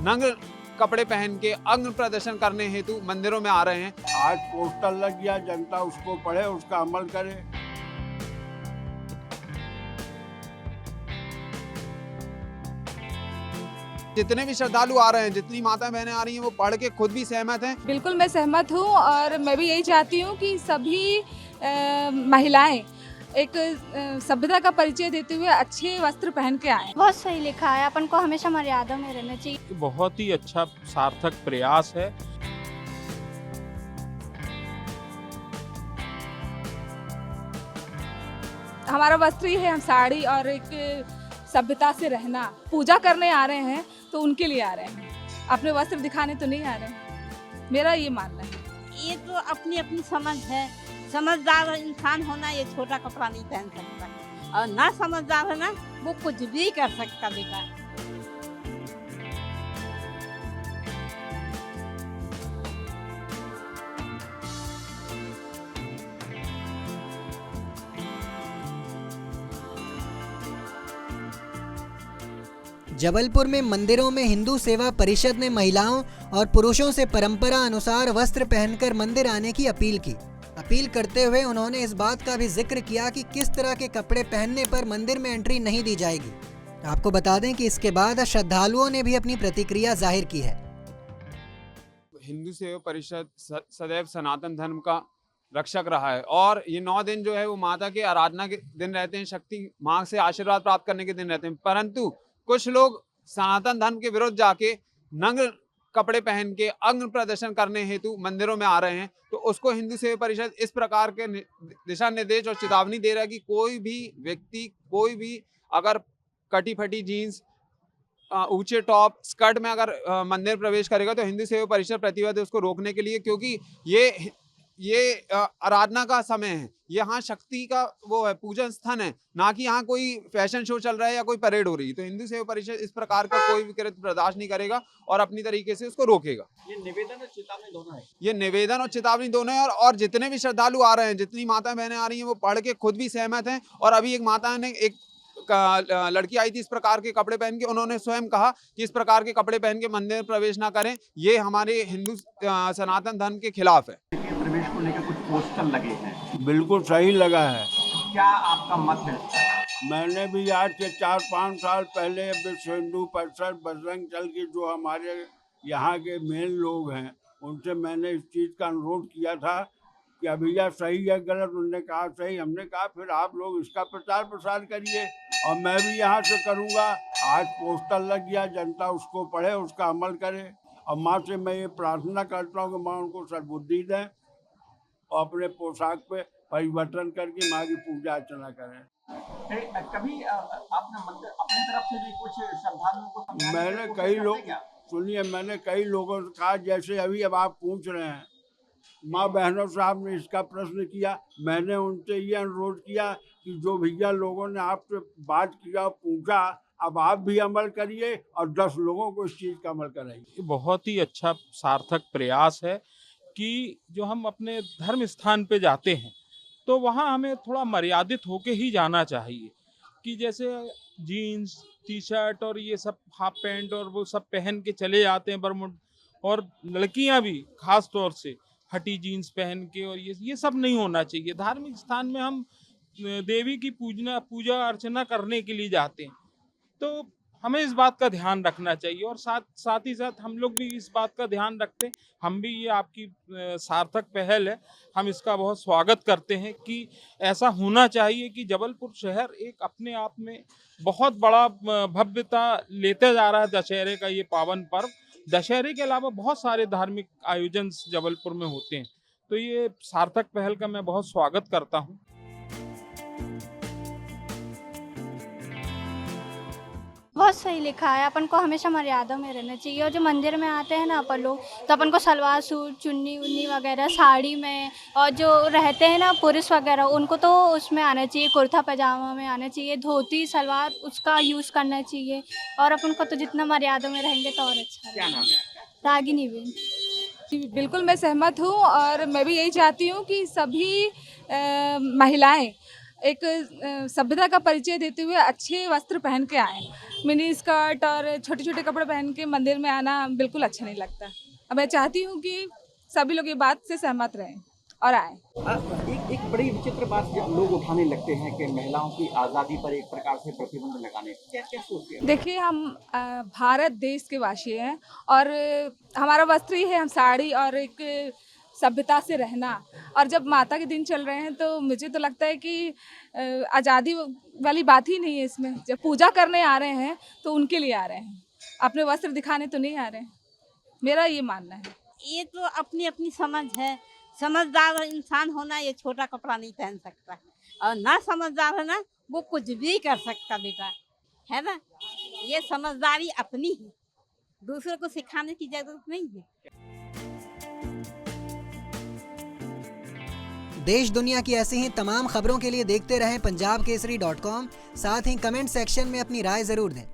नंग कपड़े पहन के अंग प्रदर्शन करने हेतु मंदिरों में आ रहे हैं। आज पोस्टर लग गया, जनता उसको पढ़े, उसका अमल करे। जितने भी श्रद्धालु आ रहे हैं, जितनी माता बहनें आ रही हैं, वो पढ़ के खुद भी सहमत हैं। बिल्कुल मैं सहमत हूँ और मैं भी यही चाहती हूँ कि सभी महिलाएं एक सभ्यता का परिचय देते हुए अच्छे वस्त्र पहन के आए। बहुत सही लिखा है, अपन को हमेशा मर्यादा में रहना चाहिए। बहुत ही अच्छा सार्थक प्रयास है। हमारा वस्त्र ही है, हम साड़ी और एक सभ्यता से रहना। पूजा करने आ रहे हैं तो उनके लिए आ रहे हैं, अपने वस्त्र दिखाने तो नहीं आ रहे हैं, मेरा ये मानना है। ये तो अपनी अपनी समझ है। समझदार इंसान होना ये छोटा कपड़ा नहीं पहन सकता, और ना समझदार है ना वो कुछ भी कर सकता बेटा। जबलपुर में मंदिरों में हिंदू सेवा परिषद ने महिलाओं और पुरुषों से परंपरा अनुसार वस्त्र पहनकर मंदिर आने की अपील की। अपील करते हुए उन्होंने इस बात का भी जिक्र किया कि किस तरह के कपड़े पहनने पर मंदिर में एंट्री नहीं दी जाएगी। आपको बता दें कि इसके बाद श्रद्धालुओं ने भी अपनी प्रतिक्रिया जाहिर की है। हिंदू सेवा परिषद सदैव सनातन धर्म का रक्षक रहा है और ये 9 दिन जो है वो माता के आराधना के दिन रहते हैं, शक्ति माँ से आशीर्वाद प्राप्त करने के दिन रहते हैं। परंतु कुछ लोग सनातन धर्म के विरुद्ध जाके नंग कपड़े पहन के अंग प्रदर्शन करने हेतु मंदिरों में आ रहे हैं, तो उसको हिंदू सेवा परिषद इस प्रकार के दिशा निर्देश और चेतावनी दे रहा है कि कोई भी व्यक्ति, कोई भी अगर कटी फटी जीन्स, ऊंचे टॉप, स्कर्ट में अगर मंदिर प्रवेश करेगा तो हिंदू सेवा परिषद प्रतिबद्ध है उसको रोकने के लिए, क्योंकि ये आराधना का समय है। यहाँ शक्ति का वो है, पूजन स्थान है, ना कि यहाँ कोई फैशन शो चल रहा है या कोई परेड हो रही है। तो हिंदू सेवा परिषद इस प्रकार का कोई भी कृत्य बर्दाश्त नहीं करेगा और अपनी तरीके से उसको रोकेगा। ये निवेदन और चेतावनी दोनों है। ये निवेदन और चेतावनी दोनों है और जितने भी श्रद्धालु आ रहे हैं, जितनी माता बहनें आ रही हैं, वो पढ़ के खुद भी सहमत हैं। और अभी एक माता ने, एक लड़की आई थी इस प्रकार के कपड़े पहन के, उन्होंने स्वयं कहा कि इस प्रकार के कपड़े पहन के मंदिर में प्रवेश ना करें, ये हमारे हिंदू सनातन धर्म के खिलाफ है। प्रवेश को लेकर कुछ पोस्टर लगे हैं, बिल्कुल सही लगा है। क्या आपका मत है? मैंने भी आज से 4-5 साल पहले विश्व हिंदू परिषद बजरंग दल के जो हमारे यहाँ के मेन लोग हैं, उनसे मैंने इस चीज़ का अनुरोध किया था कि भैया सही है गलत। उन्होंने कहा सही। हमने कहा फिर आप लोग इसका प्रचार प्रसार करिए और मैं भी यहाँ से करूँगा। आज पोस्टर लग गया, जनता उसको पढ़े, उसका अमल करे। और माँ से मैं ये प्रार्थना करता हूँ कि माँ उनको सद्बुद्धि दें और अपने पोशाक पे परिवर्तन करके माँ की पूजा अर्चना करें। कभी आपने मंदिर अपनी तरफ से भी कुछ श्रद्धालुओं को मैंने कई लोग, सुनिए, मैंने कई लोगों से कहा, जैसे अभी अब आप पूछ रहे हैं, माँ बहनों से आपने इसका प्रश्न किया, मैंने उनसे ये अनुरोध किया कि जो भैया लोगों ने आपसे बात किया, पूछा, अब आप भी अमल करिए और 10 लोगों को इस चीज़ का अमल कराइए। बहुत ही अच्छा सार्थक प्रयास है कि जो हम अपने धर्म स्थान पे जाते हैं तो वहाँ हमें थोड़ा मर्यादित होके ही जाना चाहिए। कि जैसे जीन्स, टी शर्ट और ये सब हाफ पैंट और वो सब पहन के चले जाते हैं बरमुड, और लड़कियाँ भी खास तौर से हटी जीन्स पहन के, और ये सब नहीं होना चाहिए। धार्मिक स्थान में हम देवी की पूजा अर्चना करने के लिए जाते हैं, तो हमें इस बात का ध्यान रखना चाहिए। और साथ ही साथ हम लोग भी इस बात का ध्यान रखते हैं। हम भी, ये आपकी सार्थक पहल है, हम इसका बहुत स्वागत करते हैं कि ऐसा होना चाहिए कि जबलपुर शहर एक अपने आप में बहुत बड़ा भव्यता लेते जा रहा है। दशहरे का ये पावन पर्व, दशहरे के अलावा बहुत सारे धार्मिक आयोजन जबलपुर में होते हैं, तो ये सार्थक पहल का मैं बहुत स्वागत करता हूँ। बहुत सही लिखा है, अपन को हमेशा मर्यादा में रहना चाहिए। और जो मंदिर में आते हैं ना अपन लोग, तो अपन को सलवार सूट, चुन्नी उन्नी वगैरह साड़ी में, और जो रहते हैं ना पुरुष वगैरह, उनको तो उसमें आना चाहिए, कुर्ता पैजामा में आना चाहिए, धोती सलवार उसका यूज़ करना चाहिए। और अपन को तो जितना मर्यादा में रहेंगे तो और अच्छा। क्या नाम है आपका? रागिनी बेन। बिल्कुल मैं सहमत हूँ और मैं भी यही चाहती हूँ कि सभी महिलाएं एक सभ्यता का परिचय देते हुए अच्छे वस्त्र पहन के आए। मिनी स्कर्ट और छोटे छोटे कपड़े पहन के मंदिर में आना बिल्कुल अच्छा नहीं लगता। अब मैं चाहती हूँ कि सभी लोग ये बात से सहमत रहें और आए। एक बड़ी विचित्र बात जब लोग उठाने लगते हैं कि महिलाओं की आज़ादी पर एक प्रकार से प्रतिबंध लगाने, क्या क्या सोचते हैं? देखिए, हम भारत देश के वासी हैं और हमारा वस्त्र ही है, हम साड़ी और एक सभ्यता से रहना। और जब माता के दिन चल रहे हैं तो मुझे तो लगता है कि आज़ादी वाली बात ही नहीं है इसमें। जब पूजा करने आ रहे हैं तो उनके लिए आ रहे हैं, अपने वस्त्र दिखाने तो नहीं आ रहे हैं। मेरा ये मानना है। ये तो अपनी अपनी समझ है। समझदार इंसान होना ये छोटा कपड़ा नहीं पहन सकता, और ना समझदार है ना वो कुछ भी कर सकता बेटा, है ना। ये समझदारी अपनी है, दूसरे को सिखाने की जरूरत नहीं है। देश दुनिया की ऐसी ही तमाम खबरों के लिए देखते रहें punjabkesari.com। साथ ही कमेंट सेक्शन में अपनी राय जरूर दें।